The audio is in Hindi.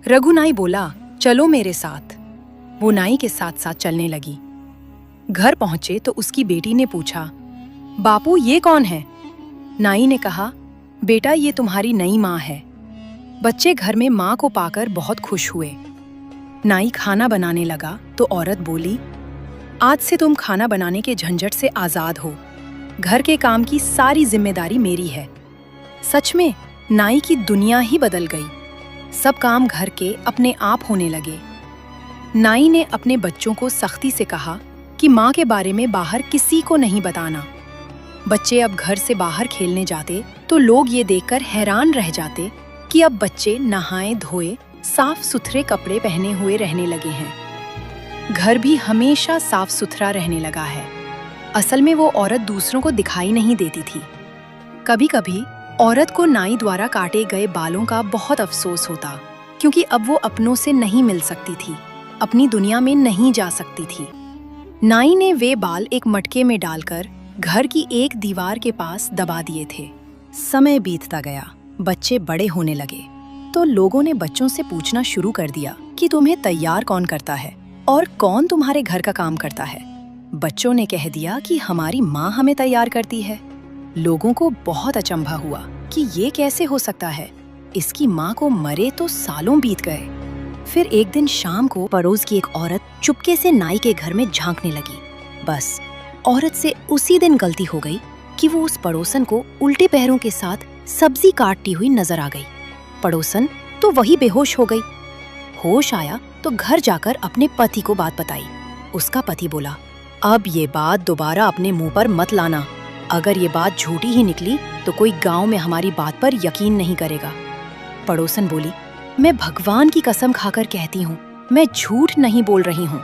रघु नाई बोला, चलो मेरे साथ। वो नाई के साथ साथ चलने लगी। घर पहुंचे तो उसकी बेटी ने पूछा, बापू ये कौन है? नाई ने कहा, बेटा ये तुम्हारी नई माँ है। बच्चे घर में माँ को पाकर बहुत खुश हुए। नाई खाना बनाने लगा तो औरत बोली, आज से तुम खाना बनाने के झंझट से आजाद हो। घर के काम की सारी जिम्मेदारी मेरी है। सच में नाई की दुनिया ही बदल गई। सब काम घर के अपने आप होने लगे। नाई ने अपने बच्चों को सख्ती से कहा कि माँ के बारे में बाहर किसी को नहीं बताना। बच्चे अब घर से बाहर खेलने जाते तो लोग ये देखकर हैरान रह जाते कि अब बच्चे नहाए धोए साफ सुथरे कपड़े पहने हुए रहने लगे हैं। घर भी हमेशा साफ सुथरा रहने लगा है। असल में वो औरत दूसरों को दिखाई नहीं देती थी। कभी कभी औरत को नाई द्वारा काटे गए बालों का बहुत अफसोस होता, क्योंकि अब वो अपनों से नहीं मिल सकती थी, अपनी दुनिया में नहीं जा सकती थी। नाई ने वे बाल एक मटके में डालकर घर की एक दीवार के पास दबा दिए थे। समय बीतता गया, बच्चे बड़े होने लगे तो लोगों ने बच्चों से पूछना शुरू कर दिया कि तुम्हें तैयार कौन करता है और कौन तुम्हारे घर का काम करता है। बच्चों ने कह दिया कि हमारी माँ हमें तैयार करती है। लोगों को बहुत अचंभा हुआ कि ये कैसे हो सकता है। इसकी माँ को मरे तो सालों बीत गए। फिर एक दिन शाम को पड़ोस की एक औरत चुपके से नाई के घर में झांकने लगी। बस औरत से उसी दिन गलती हो गई कि वो उस पड़ोसन को उल्टे पैरों के साथ सब्जी काटती हुई नजर आ गई। पड़ोसन तो वही बेहोश हो गई। होश आया तो घर जाकर अपने पति को बात बताई। उसका पति बोला, अब ये बात दोबारा अपने मुंह पर मत लाना। अगर ये बात झूठी ही निकली तो कोई गांव में हमारी बात पर यकीन नहीं करेगा। पड़ोसन बोली, मैं भगवान की कसम खाकर कहती हूँ, मैं झूठ नहीं बोल रही हूँ।